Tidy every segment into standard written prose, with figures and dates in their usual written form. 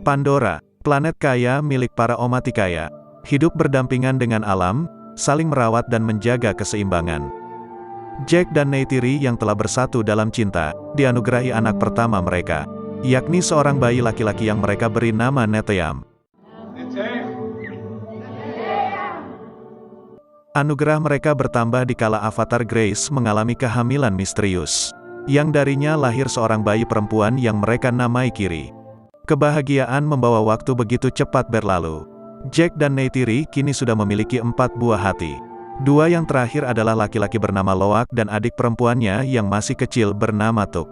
Pandora, planet kaya milik para Omaticaya, hidup berdampingan dengan alam, saling merawat dan menjaga keseimbangan. Jack dan Neytiri yang telah bersatu dalam cinta, dianugerahi anak pertama mereka, yakni seorang bayi laki-laki yang mereka beri nama Neteyam. Anugerah mereka bertambah dikala avatar Grace mengalami kehamilan misterius, yang darinya lahir seorang bayi perempuan yang mereka namai Kiri. Kebahagiaan membawa waktu begitu cepat berlalu. Jack dan Neytiri kini sudah memiliki 4 buah hati. 2 yang terakhir adalah laki-laki bernama Loak dan adik perempuannya yang masih kecil bernama Tuk.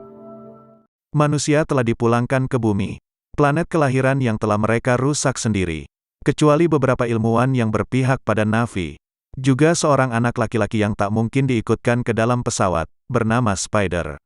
Manusia telah dipulangkan ke bumi, planet kelahiran yang telah mereka rusak sendiri. Kecuali beberapa ilmuwan yang berpihak pada Na'vi. Juga seorang anak laki-laki yang tak mungkin diikutkan ke dalam pesawat, bernama Spider.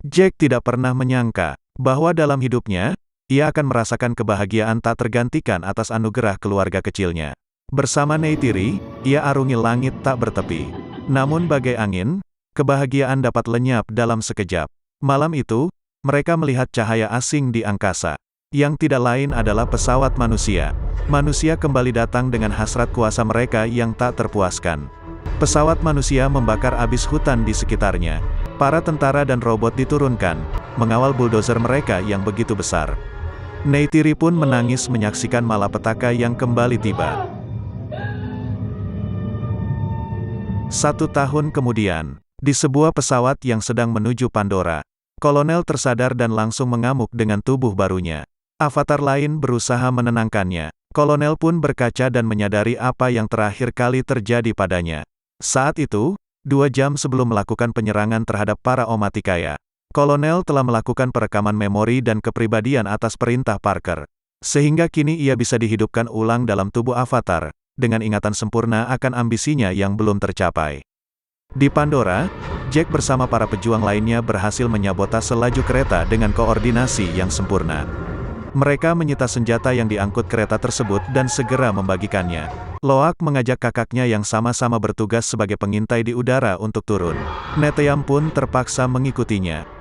Jack tidak pernah menyangka bahwa dalam hidupnya, ia akan merasakan kebahagiaan tak tergantikan atas anugerah keluarga kecilnya. Bersama Neytiri, ia arungi langit tak bertepi. Namun bagai angin, kebahagiaan dapat lenyap dalam sekejap. Malam itu, mereka melihat cahaya asing di angkasa. Yang tidak lain adalah pesawat manusia. Manusia kembali datang dengan hasrat kuasa mereka yang tak terpuaskan. Pesawat manusia membakar abis hutan di sekitarnya. Para tentara dan robot diturunkan, mengawal bulldozer mereka yang begitu besar. Neytiri pun menangis menyaksikan malapetaka yang kembali tiba. 1 tahun kemudian, di sebuah pesawat yang sedang menuju Pandora, Kolonel tersadar dan langsung mengamuk dengan tubuh barunya. Avatar lain berusaha menenangkannya. Kolonel pun berkaca dan menyadari apa yang terakhir kali terjadi padanya. Saat itu, 2 jam sebelum melakukan penyerangan terhadap para Omaticaya, Kolonel telah melakukan perekaman memori dan kepribadian atas perintah Parker. Sehingga kini ia bisa dihidupkan ulang dalam tubuh avatar, dengan ingatan sempurna akan ambisinya yang belum tercapai. Di Pandora, Jack bersama para pejuang lainnya berhasil menyabotase laju kereta dengan koordinasi yang sempurna. Mereka menyita senjata yang diangkut kereta tersebut dan segera membagikannya. Loak mengajak kakaknya yang sama-sama bertugas sebagai pengintai di udara untuk turun. Neteyam pun terpaksa mengikutinya.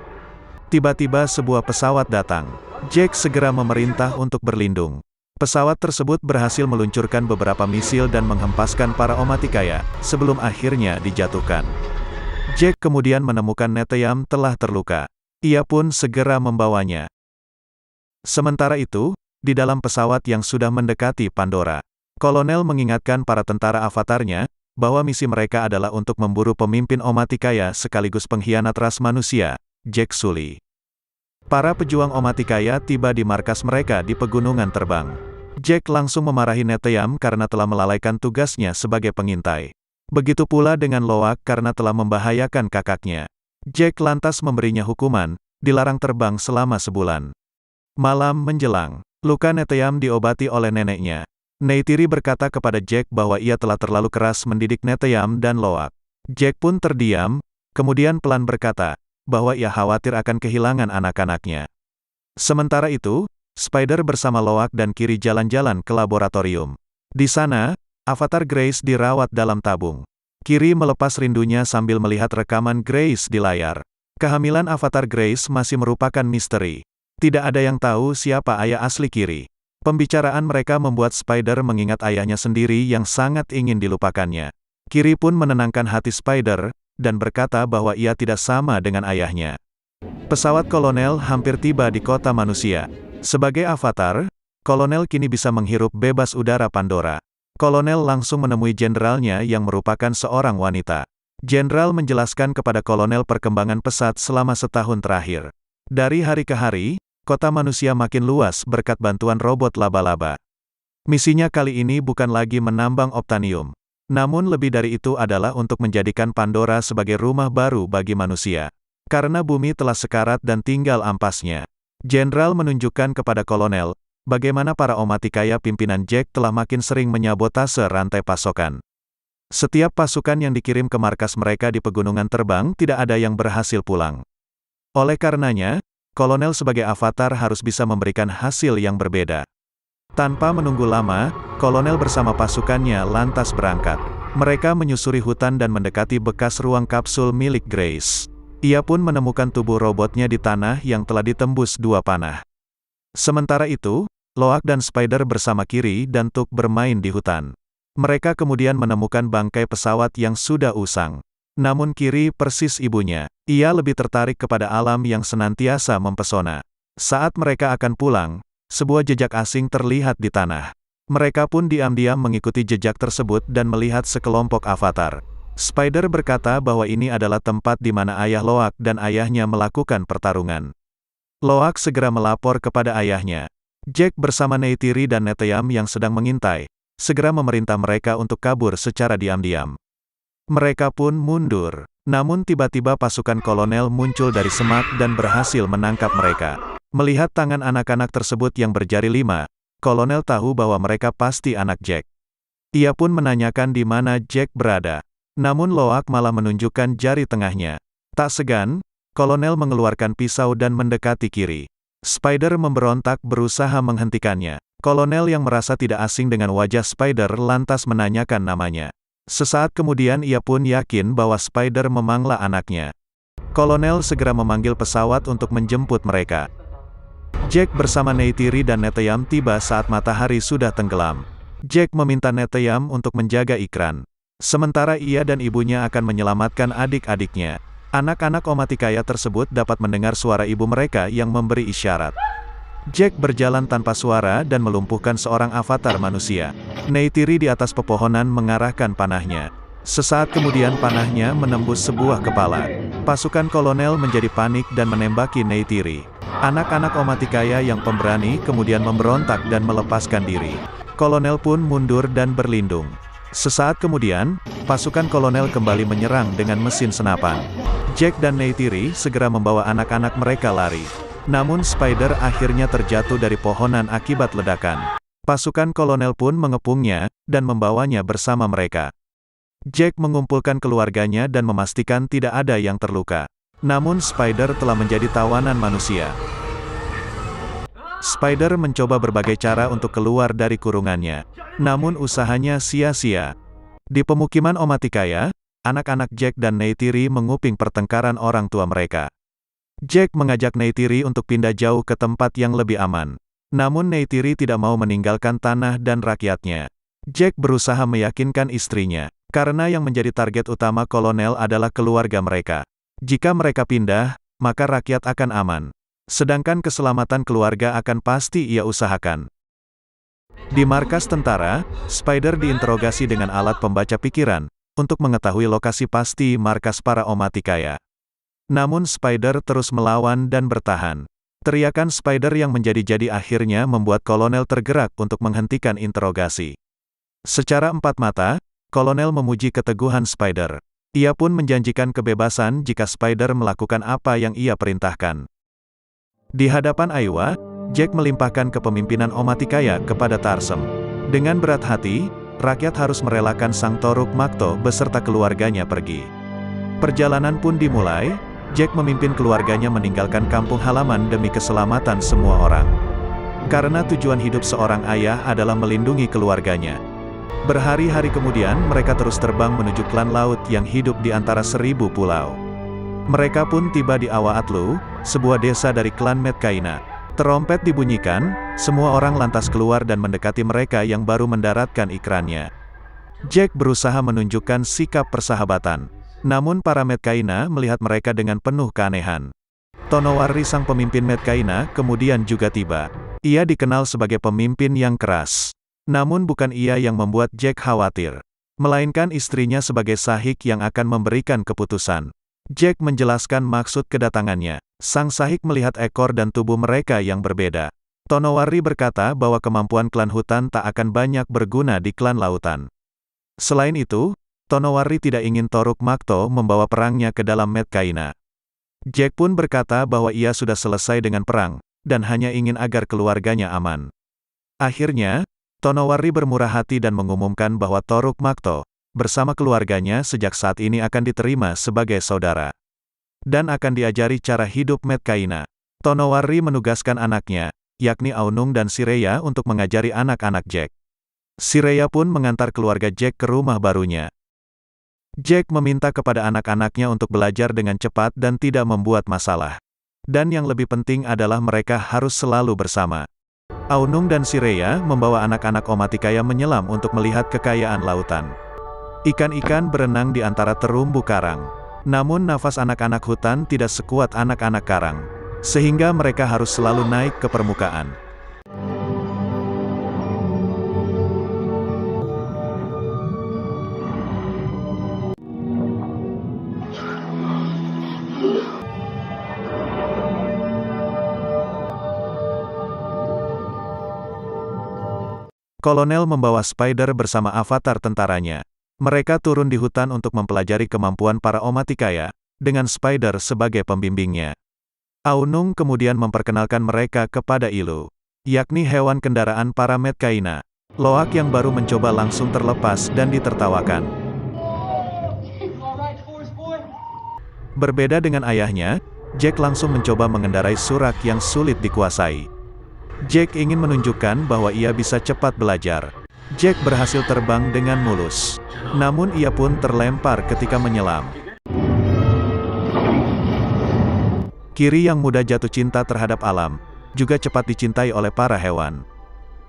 Tiba-tiba sebuah pesawat datang. Jack segera memerintah untuk berlindung. Pesawat tersebut berhasil meluncurkan beberapa misil dan menghempaskan para Omaticaya, sebelum akhirnya dijatuhkan. Jack kemudian menemukan Neteyam telah terluka. Ia pun segera membawanya. Sementara itu, di dalam pesawat yang sudah mendekati Pandora, Kolonel mengingatkan para tentara avatarnya, bahwa misi mereka adalah untuk memburu pemimpin Omaticaya sekaligus pengkhianat ras manusia, Jack Sully. Para pejuang Omaticaya tiba di markas mereka di pegunungan terbang. Jack langsung memarahi Neteyam karena telah melalaikan tugasnya sebagai pengintai. Begitu pula dengan Loak karena telah membahayakan kakaknya. Jack lantas memberinya hukuman, dilarang terbang selama sebulan. Malam menjelang, luka Neteyam diobati oleh neneknya. Neytiri berkata kepada Jack bahwa ia telah terlalu keras mendidik Neteyam dan Loak. Jack pun terdiam, kemudian pelan berkata, bahwa ia khawatir akan kehilangan anak-anaknya. Sementara itu, Spider bersama Loak dan Kiri jalan-jalan ke laboratorium. Di sana, avatar Grace dirawat dalam tabung. Kiri melepas rindunya sambil melihat rekaman Grace di layar. Kehamilan avatar Grace masih merupakan misteri. Tidak ada yang tahu siapa ayah asli Kiri. Pembicaraan mereka membuat Spider mengingat ayahnya sendiri yang sangat ingin dilupakannya. Kiri pun menenangkan hati Spider, dan berkata bahwa ia tidak sama dengan ayahnya. Pesawat Kolonel hampir tiba di kota manusia. Sebagai avatar, Kolonel kini bisa menghirup bebas udara Pandora. Kolonel langsung menemui jenderalnya yang merupakan seorang wanita. Jenderal menjelaskan kepada Kolonel perkembangan pesat selama setahun terakhir. Dari hari ke hari, kota manusia makin luas berkat bantuan robot laba-laba. Misinya kali ini bukan lagi menambang Optanium. Namun lebih dari itu adalah untuk menjadikan Pandora sebagai rumah baru bagi manusia. Karena bumi telah sekarat dan tinggal ampasnya. Jenderal menunjukkan kepada Kolonel, bagaimana para Omaticaya pimpinan Jack telah makin sering menyabotase rantai pasokan. Setiap pasukan yang dikirim ke markas mereka di pegunungan terbang tidak ada yang berhasil pulang. Oleh karenanya, Kolonel sebagai avatar harus bisa memberikan hasil yang berbeda. Tanpa menunggu lama, Kolonel bersama pasukannya lantas berangkat. Mereka menyusuri hutan dan mendekati bekas ruang kapsul milik Grace. Ia pun menemukan tubuh robotnya di tanah yang telah ditembus 2 panah. Sementara itu, Loak dan Spider bersama Kiri dan Tuk bermain di hutan. Mereka kemudian menemukan bangkai pesawat yang sudah usang. Namun Kiri persis ibunya. Ia lebih tertarik kepada alam yang senantiasa mempesona. Saat mereka akan pulang, sebuah jejak asing terlihat di tanah. Mereka pun diam-diam mengikuti jejak tersebut dan melihat sekelompok avatar. Spider berkata bahwa ini adalah tempat di mana ayah Loak dan ayahnya melakukan pertarungan. Loak segera melapor kepada ayahnya. Jack bersama Neytiri dan Neteyam yang sedang mengintai, segera memerintah mereka untuk kabur secara diam-diam. Mereka pun mundur. Namun tiba-tiba pasukan kolonel muncul dari semak dan berhasil menangkap mereka. Melihat tangan anak-anak tersebut yang berjari 5, kolonel tahu bahwa mereka pasti anak Jack. Ia pun menanyakan di mana Jack berada. Namun Loak malah menunjukkan jari tengahnya. Tak segan, kolonel mengeluarkan pisau dan mendekati Kiri. Spider memberontak berusaha menghentikannya. Kolonel yang merasa tidak asing dengan wajah Spider lantas menanyakan namanya. Sesaat kemudian ia pun yakin bahwa Spider memanglah anaknya. Kolonel segera memanggil pesawat untuk menjemput mereka. Jack bersama Neytiri dan Neteyam tiba saat matahari sudah tenggelam. Jack meminta Neteyam untuk menjaga Ikran. Sementara ia dan ibunya akan menyelamatkan adik-adiknya. Anak-anak Omaticaya tersebut dapat mendengar suara ibu mereka yang memberi isyarat. Jack berjalan tanpa suara dan melumpuhkan seorang avatar manusia. Neytiri di atas pepohonan mengarahkan panahnya. Sesaat kemudian panahnya menembus sebuah kepala. Pasukan kolonel menjadi panik dan menembaki Neytiri. Anak-anak Omaticaya yang pemberani kemudian memberontak dan melepaskan diri. Kolonel pun mundur dan berlindung. Sesaat kemudian, pasukan kolonel kembali menyerang dengan mesin senapan. Jack dan Neytiri segera membawa anak-anak mereka lari. Namun Spider akhirnya terjatuh dari pohonan akibat ledakan. Pasukan kolonel pun mengepungnya, dan membawanya bersama mereka. Jack mengumpulkan keluarganya dan memastikan tidak ada yang terluka. Namun Spider telah menjadi tawanan manusia. Spider mencoba berbagai cara untuk keluar dari kurungannya. Namun usahanya sia-sia. Di pemukiman Omaticaya, anak-anak Jack dan Neytiri menguping pertengkaran orang tua mereka. Jack mengajak Neytiri untuk pindah jauh ke tempat yang lebih aman. Namun Neytiri tidak mau meninggalkan tanah dan rakyatnya. Jack berusaha meyakinkan istrinya, karena yang menjadi target utama kolonel adalah keluarga mereka. Jika mereka pindah, maka rakyat akan aman. Sedangkan keselamatan keluarga akan pasti ia usahakan. Di markas tentara, Spider diinterogasi dengan alat pembaca pikiran, untuk mengetahui lokasi pasti markas para Omaticaya. Namun Spider terus melawan dan bertahan. Teriakan Spider yang menjadi-jadi akhirnya membuat kolonel tergerak untuk menghentikan interogasi. Secara empat mata, kolonel memuji keteguhan Spider. Ia pun menjanjikan kebebasan jika Spider melakukan apa yang ia perintahkan. Di hadapan Aiwa, Jack melimpahkan kepemimpinan Omaticaya kepada Tarsem. Dengan berat hati, rakyat harus merelakan sang Toruk Makto beserta keluarganya pergi. Perjalanan pun dimulai. Jack memimpin keluarganya meninggalkan kampung halaman demi keselamatan semua orang. Karena tujuan hidup seorang ayah adalah melindungi keluarganya. Berhari-hari kemudian mereka terus terbang menuju klan laut yang hidup di antara 1000 pulau. Mereka pun tiba di Awa Atlu, sebuah desa dari klan Medcaina. Terompet dibunyikan, semua orang lantas keluar dan mendekati mereka yang baru mendaratkan ikrannya. Jack berusaha menunjukkan sikap persahabatan. Namun para Medcaina melihat mereka dengan penuh keanehan. Tonowari sang pemimpin Medcaina kemudian juga tiba. Ia dikenal sebagai pemimpin yang keras. Namun bukan ia yang membuat Jack khawatir, melainkan istrinya sebagai sahik yang akan memberikan keputusan. Jack menjelaskan maksud kedatangannya. Sang sahik melihat ekor dan tubuh mereka yang berbeda. Tonowari berkata bahwa kemampuan klan hutan tak akan banyak berguna di klan lautan. Selain itu, Tonowari tidak ingin Toruk Makto membawa perangnya ke dalam Medcaina. Jack pun berkata bahwa ia sudah selesai dengan perang, dan hanya ingin agar keluarganya aman. Akhirnya, Tonowari bermurah hati dan mengumumkan bahwa Toruk Makto, bersama keluarganya sejak saat ini akan diterima sebagai saudara. Dan akan diajari cara hidup Medcaina. Tonowari menugaskan anaknya, yakni Aunung dan Sireya untuk mengajari anak-anak Jack. Sireya pun mengantar keluarga Jack ke rumah barunya. Jack meminta kepada anak-anaknya untuk belajar dengan cepat dan tidak membuat masalah. Dan yang lebih penting adalah mereka harus selalu bersama. Aunung dan Sireya membawa anak-anak Omaticaya menyelam untuk melihat kekayaan lautan. Ikan-ikan berenang di antara terumbu karang. Namun nafas anak-anak hutan tidak sekuat anak-anak karang, sehingga mereka harus selalu naik ke permukaan. Kolonel membawa Spider bersama avatar tentaranya. Mereka turun di hutan untuk mempelajari kemampuan para Omaticaya, dengan Spider sebagai pembimbingnya. Aunung kemudian memperkenalkan mereka kepada Ilu, yakni hewan kendaraan para Medcaina. Loak yang baru mencoba langsung terlepas dan ditertawakan. Berbeda dengan ayahnya, Jack langsung mencoba mengendarai Surak yang sulit dikuasai. Jack ingin menunjukkan bahwa ia bisa cepat belajar. Jack berhasil terbang dengan mulus. Namun ia pun terlempar ketika menyelam. Kiri yang mudah jatuh cinta terhadap alam, juga cepat dicintai oleh para hewan.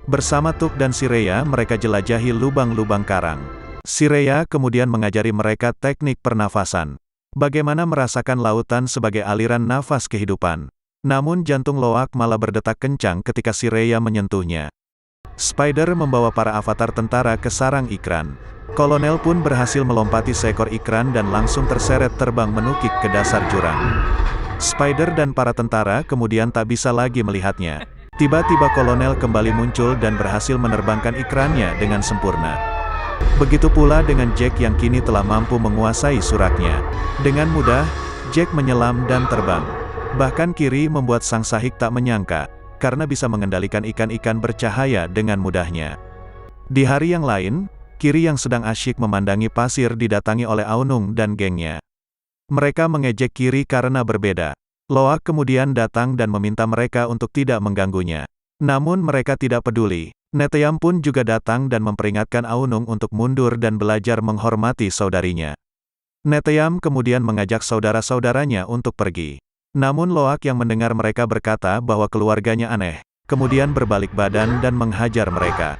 Bersama Tuk dan Sireya mereka jelajahi lubang-lubang karang. Sireya kemudian mengajari mereka teknik pernafasan. Bagaimana merasakan lautan sebagai aliran nafas kehidupan. Namun jantung Loak malah berdetak kencang ketika Sireya menyentuhnya. Spider membawa para avatar tentara ke sarang ikran. Kolonel pun berhasil melompati seekor ikran dan langsung terseret terbang menukik ke dasar jurang. Spider dan para tentara kemudian tak bisa lagi melihatnya. Tiba-tiba kolonel kembali muncul dan berhasil menerbangkan ikrannya dengan sempurna. Begitu pula dengan Jack yang kini telah mampu menguasai suraknya. Dengan mudah, Jack menyelam dan terbang. Bahkan Kiri membuat sang sahik tak menyangka, karena bisa mengendalikan ikan-ikan bercahaya dengan mudahnya. Di hari yang lain, Kiri yang sedang asyik memandangi pasir didatangi oleh Aunung dan gengnya. Mereka mengejek Kiri karena berbeda. Loak kemudian datang dan meminta mereka untuk tidak mengganggunya. Namun mereka tidak peduli. Neteyam pun juga datang dan memperingatkan Aunung untuk mundur dan belajar menghormati saudarinya. Neteyam kemudian mengajak saudara-saudaranya untuk pergi. Namun Loak yang mendengar mereka berkata bahwa keluarganya aneh, kemudian berbalik badan dan menghajar mereka.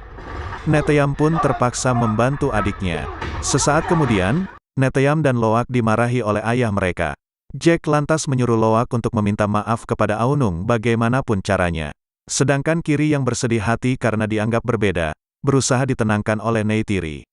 Neteyam pun terpaksa membantu adiknya. Sesaat kemudian, Neteyam dan Loak dimarahi oleh ayah mereka. Jack lantas menyuruh Loak untuk meminta maaf kepada Aunung bagaimanapun caranya. Sedangkan Kiri yang bersedih hati karena dianggap berbeda, berusaha ditenangkan oleh Neytiri.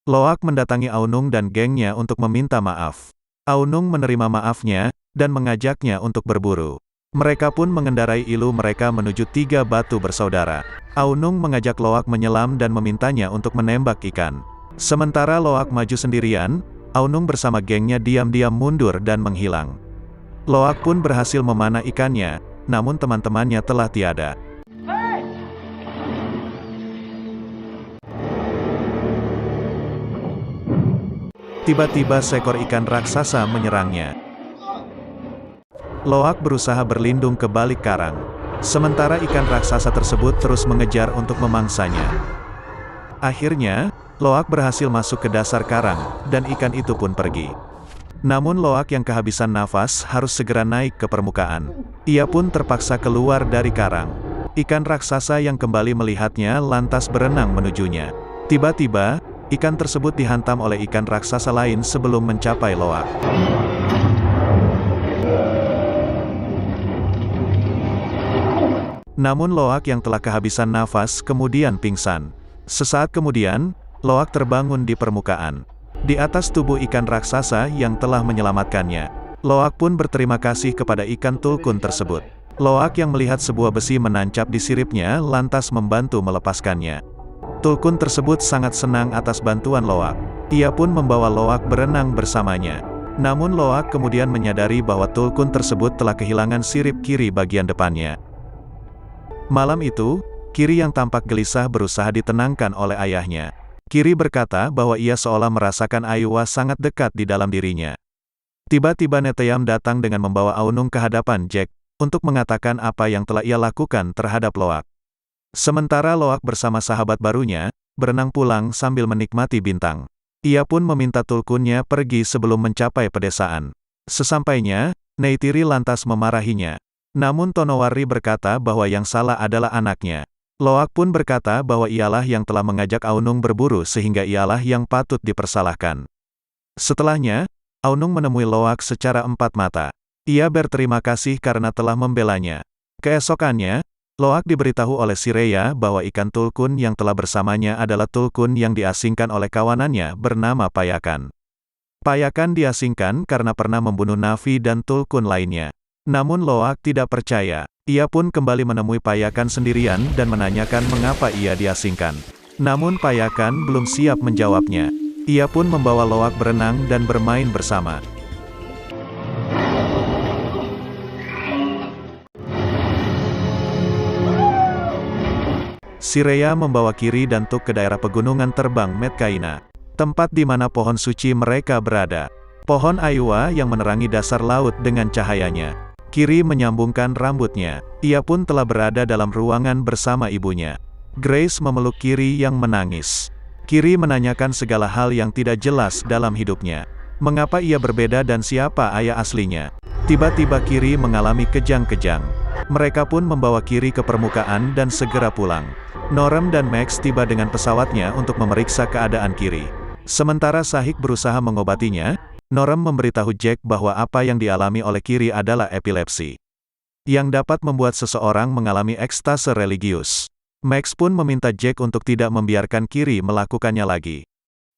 Loak mendatangi Aunung dan gengnya untuk meminta maaf. Aunung menerima maafnya, dan mengajaknya untuk berburu. Mereka pun mengendarai Ilu mereka menuju 3 batu bersaudara. Aunung mengajak Loak menyelam dan memintanya untuk menembak ikan. Sementara Loak maju sendirian, Aunung bersama gengnya diam-diam mundur dan menghilang. Loak pun berhasil memanah ikannya, namun teman-temannya telah tiada. Tiba-tiba seekor ikan raksasa menyerangnya. Loak berusaha berlindung ke balik karang. Sementara ikan raksasa tersebut terus mengejar untuk memangsanya. Akhirnya, Loak berhasil masuk ke dasar karang, dan ikan itu pun pergi. Namun Loak yang kehabisan nafas harus segera naik ke permukaan. Ia pun terpaksa keluar dari karang. Ikan raksasa yang kembali melihatnya lantas berenang menujunya. Tiba-tiba, ikan tersebut dihantam oleh ikan raksasa lain sebelum mencapai Loak. Namun Loak yang telah kehabisan nafas kemudian pingsan. Sesaat kemudian, Loak terbangun di permukaan. Di atas tubuh ikan raksasa yang telah menyelamatkannya. Loak pun berterima kasih kepada ikan tulkun tersebut. Loak yang melihat sebuah besi menancap di siripnya lantas membantu melepaskannya. Tulkun tersebut sangat senang atas bantuan Loak. Ia pun membawa Loak berenang bersamanya. Namun Loak kemudian menyadari bahwa tulkun tersebut telah kehilangan sirip kiri bagian depannya. Malam itu, Kiri yang tampak gelisah berusaha ditenangkan oleh ayahnya. Kiri berkata bahwa ia seolah merasakan Aiwa sangat dekat di dalam dirinya. Tiba-tiba Neteyam datang dengan membawa Aunung ke hadapan Jack, untuk mengatakan apa yang telah ia lakukan terhadap Loak. Sementara Loak bersama sahabat barunya, berenang pulang sambil menikmati bintang. Ia pun meminta tulkunnya pergi sebelum mencapai pedesaan. Sesampainya, Neytiri lantas memarahinya. Namun Tonowari berkata bahwa yang salah adalah anaknya. Loak pun berkata bahwa ialah yang telah mengajak Aunung berburu sehingga ialah yang patut dipersalahkan. Setelahnya, Aunung menemui Loak secara empat mata. Ia berterima kasih karena telah membelanya. Keesokannya, Loak diberitahu oleh Sireya bahwa ikan tulkun yang telah bersamanya adalah tulkun yang diasingkan oleh kawanannya bernama Payakan. Payakan diasingkan karena pernah membunuh Navi dan tulkun lainnya. Namun Loak tidak percaya. Ia pun kembali menemui Payakan sendirian dan menanyakan mengapa ia diasingkan. Namun Payakan belum siap menjawabnya. Ia pun membawa Loak berenang dan bermain bersama. Sireya membawa Kiri dan Tuk ke daerah pegunungan terbang Medcaina, tempat di mana pohon suci mereka berada. Pohon Ayua yang menerangi dasar laut dengan cahayanya. Kiri menyambungkan rambutnya. Ia pun telah berada dalam ruangan bersama ibunya. Grace memeluk Kiri yang menangis. Kiri menanyakan segala hal yang tidak jelas dalam hidupnya. Mengapa ia berbeda dan siapa ayah aslinya? Tiba-tiba Kiri mengalami kejang-kejang. Mereka pun membawa Kiri ke permukaan dan segera pulang. Norem dan Max tiba dengan pesawatnya untuk memeriksa keadaan Kiri. Sementara Sahik berusaha mengobatinya, Norem memberitahu Jack bahwa apa yang dialami oleh Kiri adalah epilepsi, yang dapat membuat seseorang mengalami ekstase religius. Max pun meminta Jack untuk tidak membiarkan Kiri melakukannya lagi.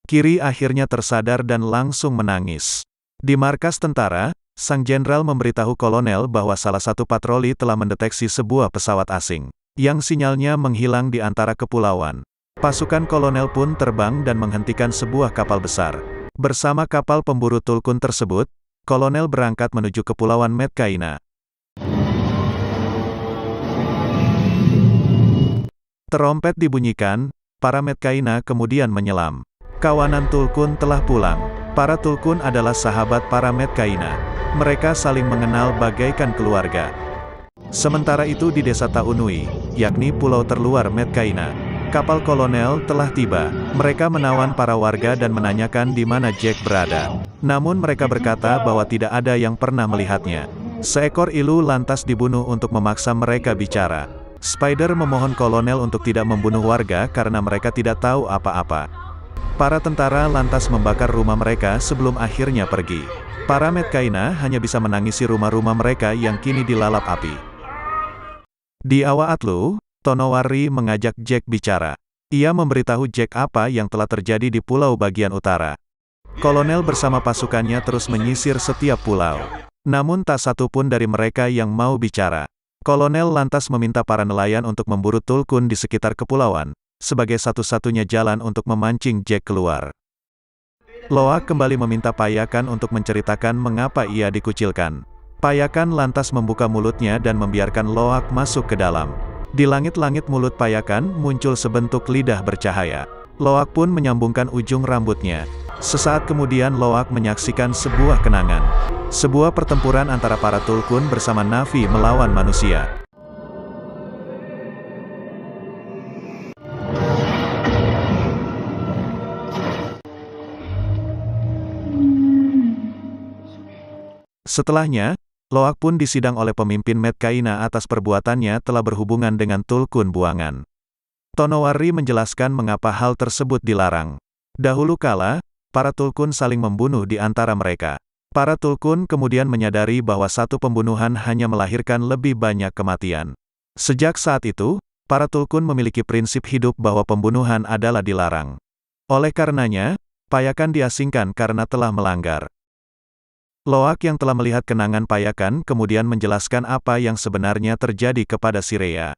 Kiri akhirnya tersadar dan langsung menangis. Di markas tentara, sang jenderal memberitahu kolonel bahwa salah satu patroli telah mendeteksi sebuah pesawat asing, yang sinyalnya menghilang di antara kepulauan. Pasukan kolonel pun terbang dan menghentikan sebuah kapal besar. Bersama kapal pemburu tulkun tersebut, kolonel berangkat menuju kepulauan Medcaina. Terompet dibunyikan, para Medcaina kemudian menyelam. Kawanan tulkun telah pulang. Para tulkun adalah sahabat para Medcaina. Mereka saling mengenal bagaikan keluarga. Sementara itu di desa Taunui, yakni pulau terluar Medcaina, kapal kolonel telah tiba. Mereka menawan para warga dan menanyakan di mana Jack berada. Namun mereka berkata bahwa tidak ada yang pernah melihatnya. Seekor ilu lantas dibunuh untuk memaksa mereka bicara. Spider memohon kolonel untuk tidak membunuh warga karena mereka tidak tahu apa-apa. Para tentara lantas membakar rumah mereka sebelum akhirnya pergi. Para Medcaina hanya bisa menangisi rumah-rumah mereka yang kini dilalap api. Di Awa Atlu, Tonowari mengajak Jack bicara. Ia memberitahu Jack apa yang telah terjadi di pulau bagian utara. Kolonel bersama pasukannya terus menyisir setiap pulau. Namun tak satu pun dari mereka yang mau bicara. Kolonel lantas meminta para nelayan untuk memburu tulkun di sekitar kepulauan, sebagai satu-satunya jalan untuk memancing Jack keluar. Loak kembali meminta Payakan untuk menceritakan mengapa ia dikucilkan. Payakan lantas membuka mulutnya dan membiarkan Loak masuk ke dalam. Di langit-langit mulut Payakan muncul sebentuk lidah bercahaya. Loak pun menyambungkan ujung rambutnya. Sesaat kemudian Loak menyaksikan sebuah kenangan. Sebuah pertempuran antara para tulkun bersama Navi melawan manusia. Setelahnya, Loak pun disidang oleh pemimpin Medcaina atas perbuatannya telah berhubungan dengan tulkun buangan. Tonowari menjelaskan mengapa hal tersebut dilarang. Dahulu kala, para tulkun saling membunuh di antara mereka. Para tulkun kemudian menyadari bahwa satu pembunuhan hanya melahirkan lebih banyak kematian. Sejak saat itu, para tulkun memiliki prinsip hidup bahwa pembunuhan adalah dilarang. Oleh karenanya, Payakan diasingkan karena telah melanggar. Loak yang telah melihat kenangan Payakan kemudian menjelaskan apa yang sebenarnya terjadi kepada Sireya.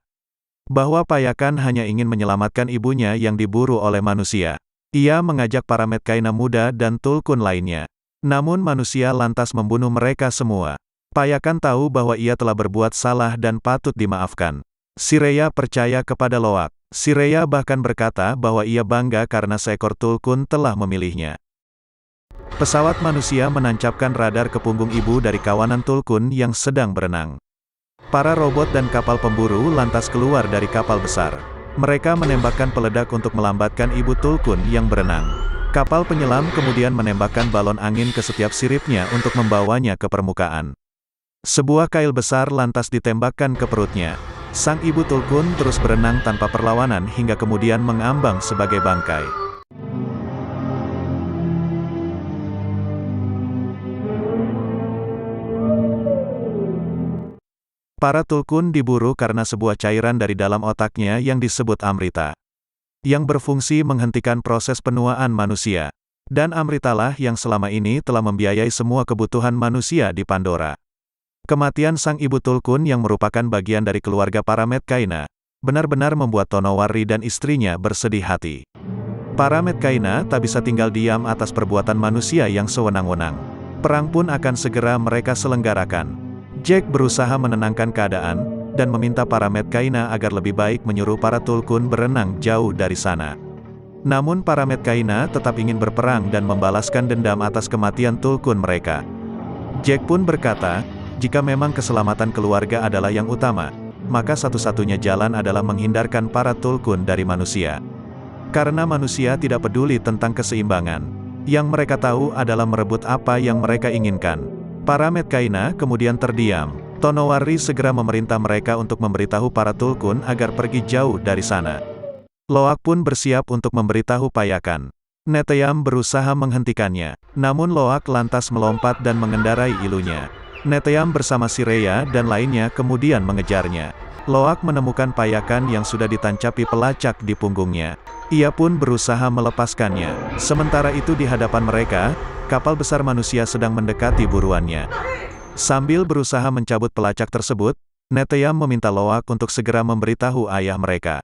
Bahwa Payakan hanya ingin menyelamatkan ibunya yang diburu oleh manusia. Ia mengajak para Medcaina muda dan tulkun lainnya. Namun manusia lantas membunuh mereka semua. Payakan tahu bahwa ia telah berbuat salah dan patut dimaafkan. Sireya percaya kepada Loak. Sireya bahkan berkata bahwa ia bangga karena seekor tulkun telah memilihnya. Pesawat manusia menancapkan radar ke punggung ibu dari kawanan tulkun yang sedang berenang. Para robot dan kapal pemburu lantas keluar dari kapal besar. Mereka menembakkan peledak untuk melambatkan ibu tulkun yang berenang. Kapal penyelam kemudian menembakkan balon angin ke setiap siripnya untuk membawanya ke permukaan. Sebuah kail besar lantas ditembakkan ke perutnya. Sang ibu Tulkun terus berenang tanpa perlawanan hingga kemudian mengambang sebagai bangkai. Para Tulkun diburu karena sebuah cairan dari dalam otaknya yang disebut Amrita, yang berfungsi menghentikan proses penuaan manusia. Dan Amritalah yang selama ini telah membiayai semua kebutuhan manusia di Pandora. Kematian sang ibu Tulkun yang merupakan bagian dari keluarga para Medcaina, benar-benar membuat Tonowari dan istrinya bersedih hati. Para Medcaina tak bisa tinggal diam atas perbuatan manusia yang sewenang-wenang. Perang pun akan segera mereka selenggarakan. Jack berusaha menenangkan keadaan, dan meminta para Medcaina agar lebih baik menyuruh para Tulkun berenang jauh dari sana. Namun para Medcaina tetap ingin berperang dan membalaskan dendam atas kematian Tulkun mereka. Jack pun berkata, jika memang keselamatan keluarga adalah yang utama, maka satu-satunya jalan adalah menghindarkan para Tulkun dari manusia. Karena manusia tidak peduli tentang keseimbangan. Yang mereka tahu adalah merebut apa yang mereka inginkan. Para Medcaina kemudian terdiam. Tonowari segera memerintah mereka untuk memberitahu para Tulkun agar pergi jauh dari sana. Loak pun bersiap untuk memberitahu Payakan. Neteyam berusaha menghentikannya, namun Loak lantas melompat dan mengendarai ilunya. Neteyam bersama Sireya dan lainnya kemudian mengejarnya. Loak menemukan Payakan yang sudah ditancapi pelacak di punggungnya. Ia pun berusaha melepaskannya. Sementara itu di hadapan mereka, kapal besar manusia sedang mendekati buruannya. Sambil berusaha mencabut pelacak tersebut, Neteyam meminta Loak untuk segera memberitahu ayah mereka.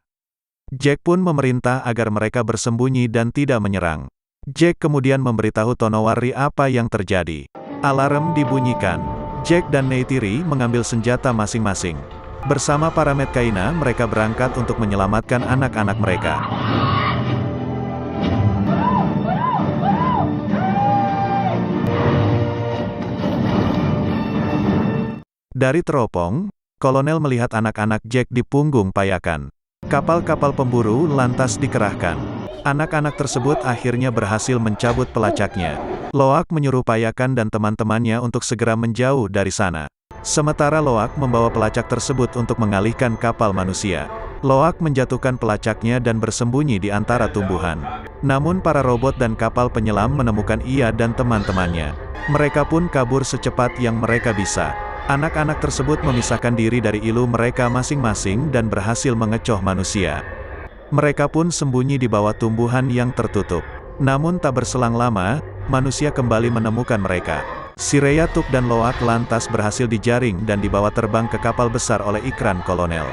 Jack pun memerintah agar mereka bersembunyi dan tidak menyerang. Jack kemudian memberitahu Tonowari apa yang terjadi. Alarm dibunyikan. Jack dan Neytiri mengambil senjata masing-masing. Bersama para Medcaina mereka berangkat untuk menyelamatkan anak-anak mereka. Dari teropong, Kolonel melihat anak-anak Jack di punggung Payakan. Kapal-kapal pemburu lantas dikerahkan. Anak-anak tersebut akhirnya berhasil mencabut pelacaknya. Loak menyuruh Payakan dan teman-temannya untuk segera menjauh dari sana. Sementara Loak membawa pelacak tersebut untuk mengalihkan kapal manusia. Loak menjatuhkan pelacaknya dan bersembunyi di antara tumbuhan. Namun para robot dan kapal penyelam menemukan ia dan teman-temannya. Mereka pun kabur secepat yang mereka bisa. Anak-anak tersebut memisahkan diri dari ilu mereka masing-masing dan berhasil mengecoh manusia. Mereka pun sembunyi di bawah tumbuhan yang tertutup. Namun tak berselang lama, manusia kembali menemukan mereka. Sireya, Tuk dan Loak lantas berhasil dijaring dan dibawa terbang ke kapal besar oleh ikran Kolonel.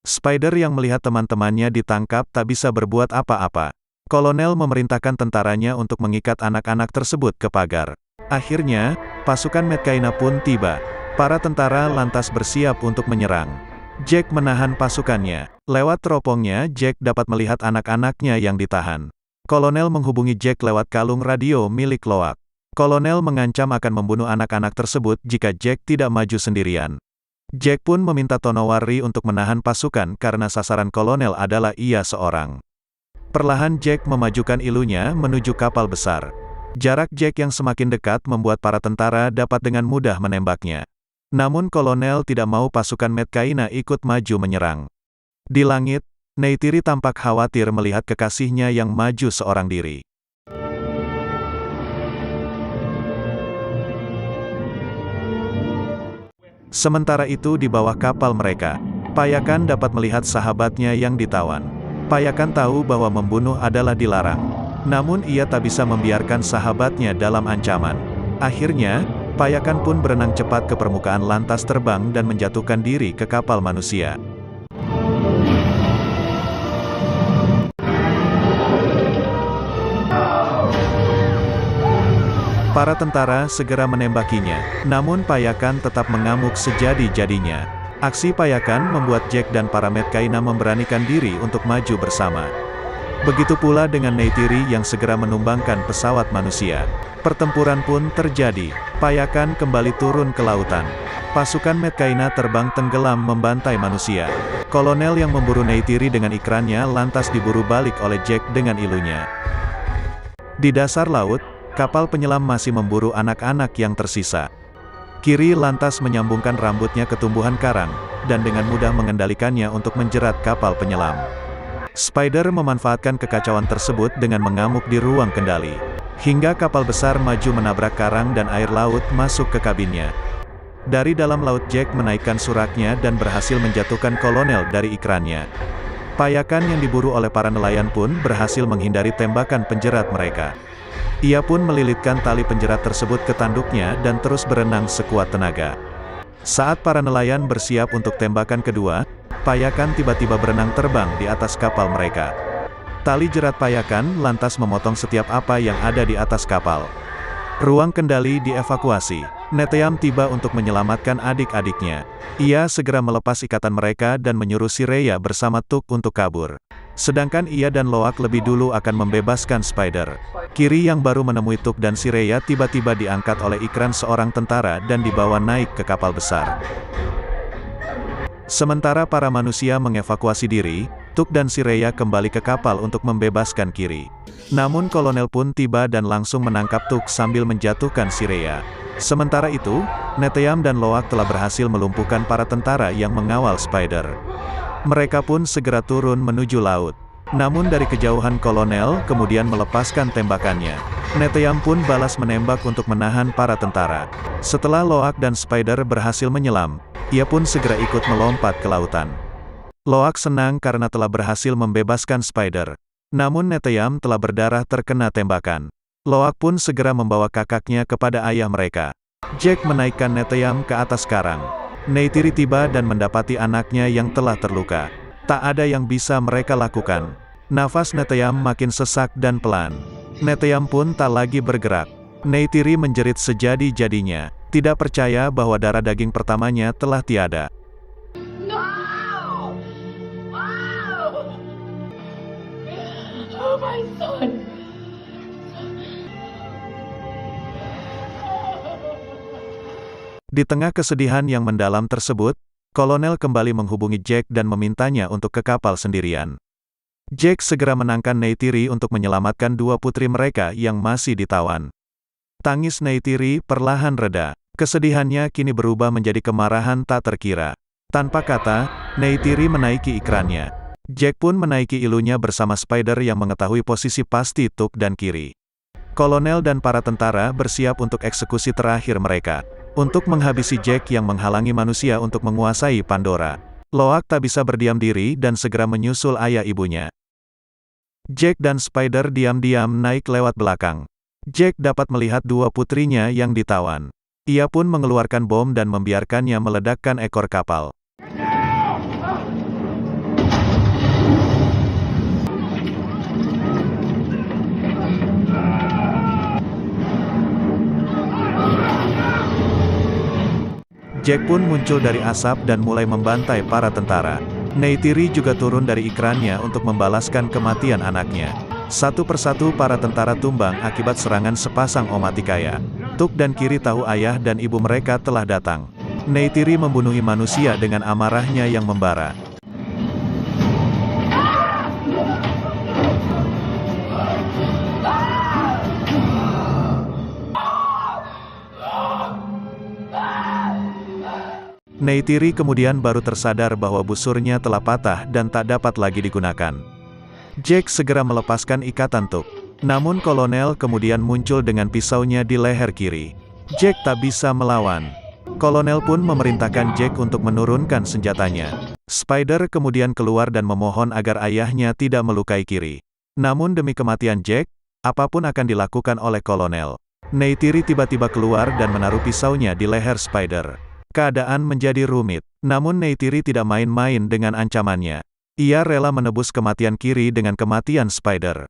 Spider yang melihat teman-temannya ditangkap tak bisa berbuat apa-apa. Kolonel memerintahkan tentaranya untuk mengikat anak-anak tersebut ke pagar. Akhirnya, pasukan Medcaina pun tiba. Para tentara lantas bersiap untuk menyerang. Jack menahan pasukannya. Lewat teropongnya, Jack dapat melihat anak-anaknya yang ditahan. Kolonel menghubungi Jack lewat kalung radio milik Loak. Kolonel mengancam akan membunuh anak-anak tersebut jika Jack tidak maju sendirian. Jack pun meminta Tonowari untuk menahan pasukan karena sasaran Kolonel adalah ia seorang. Perlahan Jack memajukan ilunya menuju kapal besar. Jarak Jack yang semakin dekat membuat para tentara dapat dengan mudah menembaknya. Namun Kolonel tidak mau pasukan Medcaina ikut maju menyerang. Di langit, Neytiri tampak khawatir melihat kekasihnya yang maju seorang diri. Sementara itu di bawah kapal mereka, Payakan dapat melihat sahabatnya yang ditawan. Payakan tahu bahwa membunuh adalah dilarang. Namun ia tak bisa membiarkan sahabatnya dalam ancaman. Akhirnya, Payakan pun berenang cepat ke permukaan lantas terbang dan menjatuhkan diri ke kapal manusia. Para tentara segera menembakinya, namun Payakan tetap mengamuk sejadi-jadinya. Aksi Payakan membuat Jack dan para Medcaina memberanikan diri untuk maju bersama. Begitu pula dengan Neytiri yang segera menumbangkan pesawat manusia. Pertempuran pun terjadi. Payakan kembali turun ke lautan. Pasukan Medcaina terbang tenggelam membantai manusia. Kolonel yang memburu Neytiri dengan ikrannya lantas diburu balik oleh Jack dengan ilunya. Di dasar laut, kapal penyelam masih memburu anak-anak yang tersisa. Kiri lantas menyambungkan rambutnya ke tumbuhan karang, dan dengan mudah mengendalikannya untuk menjerat kapal penyelam. Spider memanfaatkan kekacauan tersebut dengan mengamuk di ruang kendali. Hingga kapal besar maju menabrak karang dan air laut masuk ke kabinnya. Dari dalam laut Jack menaikkan suraknya dan berhasil menjatuhkan kolonel dari ikrannya. Payakan yang diburu oleh para nelayan pun berhasil menghindari tembakan penjerat mereka. Ia pun melilitkan tali penjerat tersebut ke tanduknya dan terus berenang sekuat tenaga. Saat para nelayan bersiap untuk tembakan kedua, Payakan tiba-tiba berenang terbang di atas kapal mereka. Tali jerat Payakan lantas memotong setiap apa yang ada di atas kapal. Ruang kendali dievakuasi. Neteyam tiba untuk menyelamatkan adik-adiknya. Ia segera melepas ikatan mereka dan menyuruh Sireya bersama Tuk untuk kabur. Sedangkan ia dan Loak lebih dulu akan membebaskan Spider. Kiri yang baru menemui Tuk dan Sireya tiba-tiba diangkat oleh ikran seorang tentara dan dibawa naik ke kapal besar. Sementara para manusia mengevakuasi diri, Tuk dan Sireya kembali ke kapal untuk membebaskan Kiri. Namun kolonel pun tiba dan langsung menangkap Tuk sambil menjatuhkan Sireya. Sementara itu, Neteyam dan Loak telah berhasil melumpuhkan para tentara yang mengawal Spider. Mereka pun segera turun menuju laut. Namun dari kejauhan kolonel kemudian melepaskan tembakannya. Neteyam pun balas menembak untuk menahan para tentara. Setelah Loak dan Spider berhasil menyelam, ia pun segera ikut melompat ke lautan. Loak senang karena telah berhasil membebaskan Spider. Namun Neteyam telah berdarah terkena tembakan. Loak pun segera membawa kakaknya kepada ayah mereka. Jack menaikkan Neteyam ke atas karang. Neytiri tiba dan mendapati anaknya yang telah terluka. Tak ada yang bisa mereka lakukan. Nafas Neteyam makin sesak dan pelan. Neteyam pun tak lagi bergerak. Neytiri menjerit sejadi-jadinya, tidak percaya bahwa darah daging pertamanya telah tiada. No! Wow! Oh my son! Di tengah kesedihan yang mendalam tersebut, kolonel kembali menghubungi Jack dan memintanya untuk ke kapal sendirian. Jack segera menangkan Neytiri untuk menyelamatkan dua putri mereka yang masih ditawan. Tangis Neytiri perlahan reda. Kesedihannya kini berubah menjadi kemarahan tak terkira. Tanpa kata, Neytiri menaiki ikrannya. Jack pun menaiki ilunya bersama Spider yang mengetahui posisi pasti Tuk dan Kiri. Kolonel dan para tentara bersiap untuk eksekusi terakhir mereka. Untuk menghabisi Jack yang menghalangi manusia untuk menguasai Pandora. Loak tak bisa berdiam diri dan segera menyusul ayah ibunya. Jack dan Spider diam-diam naik lewat belakang. Jack dapat melihat dua putrinya yang ditawan. Ia pun mengeluarkan bom dan membiarkannya meledakkan ekor kapal. Jack pun muncul dari asap dan mulai membantai para tentara. Neytiri juga turun dari ikrannya untuk membalaskan kematian anaknya. Satu persatu para tentara tumbang akibat serangan sepasang Omaticaya. Tuk dan Kiri tahu ayah dan ibu mereka telah datang. Neytiri membunuhi manusia dengan amarahnya yang membara. Neytiri kemudian baru tersadar bahwa busurnya telah patah dan tak dapat lagi digunakan. Jack segera melepaskan ikatan Tuk. Namun kolonel kemudian muncul dengan pisaunya di leher Kiri. Jack tak bisa melawan. Kolonel pun memerintahkan Jack untuk menurunkan senjatanya. Spider kemudian keluar dan memohon agar ayahnya tidak melukai Kiri. Namun demi kematian Jack, apapun akan dilakukan oleh kolonel. Neytiri tiba-tiba keluar dan menaruh pisaunya di leher Spider. Keadaan menjadi rumit. Namun Neytiri tidak main-main dengan ancamannya. Ia rela menebus kematian Kiri dengan kematian Spider.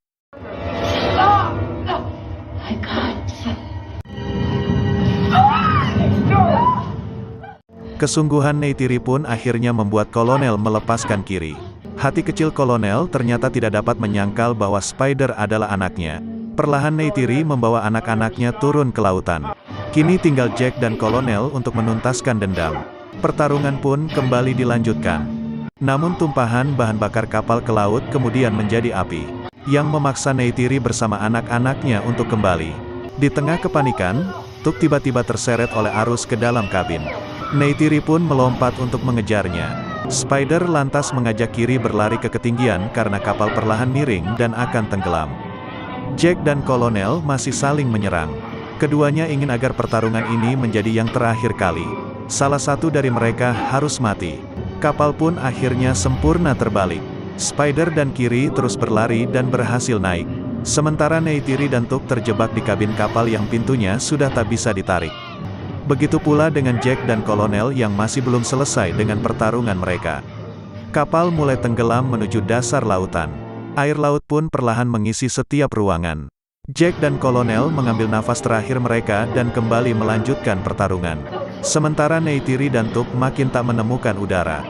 Kesungguhan Neytiri pun akhirnya membuat kolonel melepaskan Kiri. Hati kecil kolonel ternyata tidak dapat menyangkal bahwa Spider adalah anaknya. Perlahan Neytiri membawa anak-anaknya turun ke lautan. Kini tinggal Jack dan kolonel untuk menuntaskan dendam. Pertarungan pun kembali dilanjutkan. Namun tumpahan bahan bakar kapal ke laut kemudian menjadi api, yang memaksa Neytiri bersama anak-anaknya untuk kembali. Di tengah kepanikan, Tuk tiba-tiba terseret oleh arus ke dalam kabin. Neytiri pun melompat untuk mengejarnya. Spider lantas mengajak Kiri berlari ke ketinggian karena kapal perlahan miring dan akan tenggelam. Jack dan Kolonel masih saling menyerang. Keduanya ingin agar pertarungan ini menjadi yang terakhir kali. Salah satu dari mereka harus mati. Kapal pun akhirnya sempurna terbalik. Spider dan Kiri terus berlari dan berhasil naik. Sementara Neytiri dan Tuk terjebak di kabin kapal yang pintunya sudah tak bisa ditarik. Begitu pula dengan Jack dan Kolonel yang masih belum selesai dengan pertarungan mereka. Kapal mulai tenggelam menuju dasar lautan. Air laut pun perlahan mengisi setiap ruangan. Jack dan Kolonel mengambil nafas terakhir mereka dan kembali melanjutkan pertarungan. Sementara Neytiri dan Tuk makin tak menemukan udara.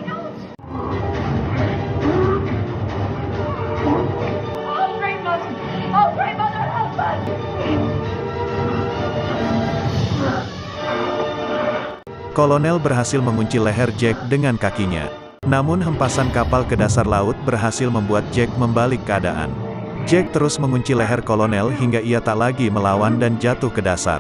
Kolonel berhasil mengunci leher Jack dengan kakinya. Namun hempasan kapal ke dasar laut berhasil membuat Jack membalik keadaan. Jack terus mengunci leher Kolonel hingga ia tak lagi melawan dan jatuh ke dasar.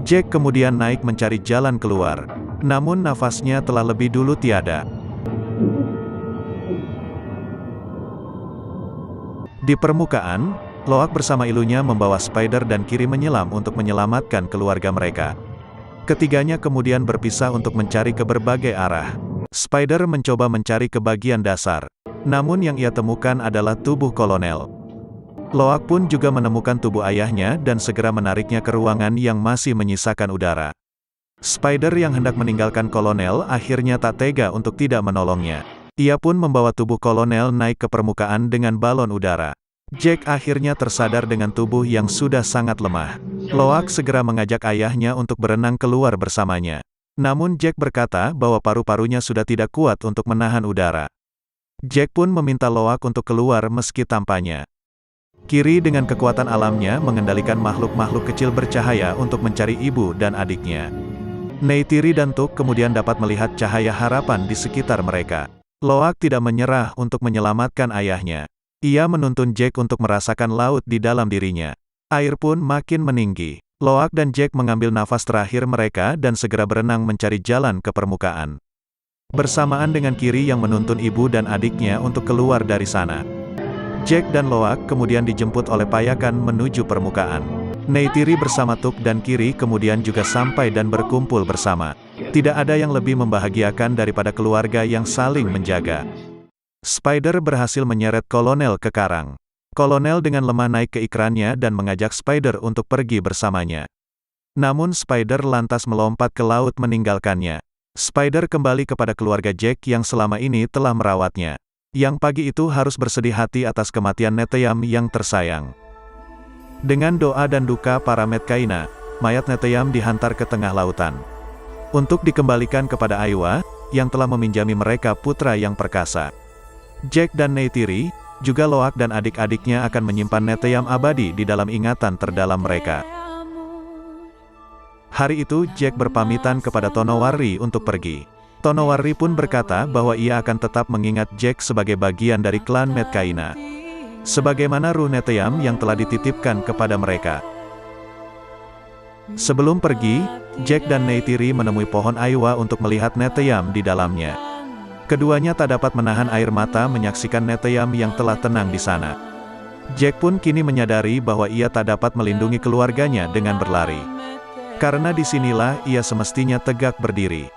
Jack kemudian naik mencari jalan keluar. Namun nafasnya telah lebih dulu tiada. Di permukaan, Loak bersama ilunya membawa Spider dan Kiri menyelam untuk menyelamatkan keluarga mereka. Ketiganya kemudian berpisah untuk mencari ke berbagai arah. Spider mencoba mencari ke bagian dasar. Namun yang ia temukan adalah tubuh Kolonel. Loak pun juga menemukan tubuh ayahnya dan segera menariknya ke ruangan yang masih menyisakan udara. Spider yang hendak meninggalkan Kolonel akhirnya tak tega untuk tidak menolongnya. Ia pun membawa tubuh Kolonel naik ke permukaan dengan balon udara. Jack akhirnya tersadar dengan tubuh yang sudah sangat lemah. Loak segera mengajak ayahnya untuk berenang keluar bersamanya. Namun Jack berkata bahwa paru-parunya sudah tidak kuat untuk menahan udara. Jack pun meminta Loak untuk keluar meski tanpanya. Kiri dengan kekuatan alamnya mengendalikan makhluk-makhluk kecil bercahaya untuk mencari ibu dan adiknya. Neytiri dan Tuk kemudian dapat melihat cahaya harapan di sekitar mereka. Loak tidak menyerah untuk menyelamatkan ayahnya. Ia menuntun Jack untuk merasakan laut di dalam dirinya. Air pun makin meninggi. Loak dan Jack mengambil nafas terakhir mereka dan segera berenang mencari jalan ke permukaan. Bersamaan dengan Kiri yang menuntun ibu dan adiknya untuk keluar dari sana. Jack dan Loak kemudian dijemput oleh payakan menuju permukaan. Neytiri bersama Tuk dan Kiri kemudian juga sampai dan berkumpul bersama. Tidak ada yang lebih membahagiakan daripada keluarga yang saling menjaga. Spider berhasil menyeret Kolonel ke karang. Kolonel dengan lemah naik ke ikrannya dan mengajak Spider untuk pergi bersamanya. Namun Spider lantas melompat ke laut meninggalkannya. Spider kembali kepada keluarga Jack yang selama ini telah merawatnya. Yang pagi itu harus bersedih hati atas kematian Neteyam yang tersayang. Dengan doa dan duka para Medcaina, mayat Neteyam dihantar ke tengah lautan. Untuk dikembalikan kepada Aiwa, yang telah meminjami mereka putra yang perkasa. Jack dan Neytiri, juga Loak dan adik-adiknya akan menyimpan Neteyam abadi di dalam ingatan terdalam mereka. Hari itu Jack berpamitan kepada Tonowari untuk pergi. Tonowari pun berkata bahwa ia akan tetap mengingat Jack sebagai bagian dari klan Medcaina. Sebagaimana ruh Neteyam yang telah dititipkan kepada mereka. Sebelum pergi, Jack dan Neytiri menemui pohon Aiwa untuk melihat Neteyam di dalamnya. Keduanya tak dapat menahan air mata menyaksikan Neteyam yang telah tenang di sana. Jack pun kini menyadari bahwa ia tak dapat melindungi keluarganya dengan berlari. Karena disinilah ia semestinya tegak berdiri.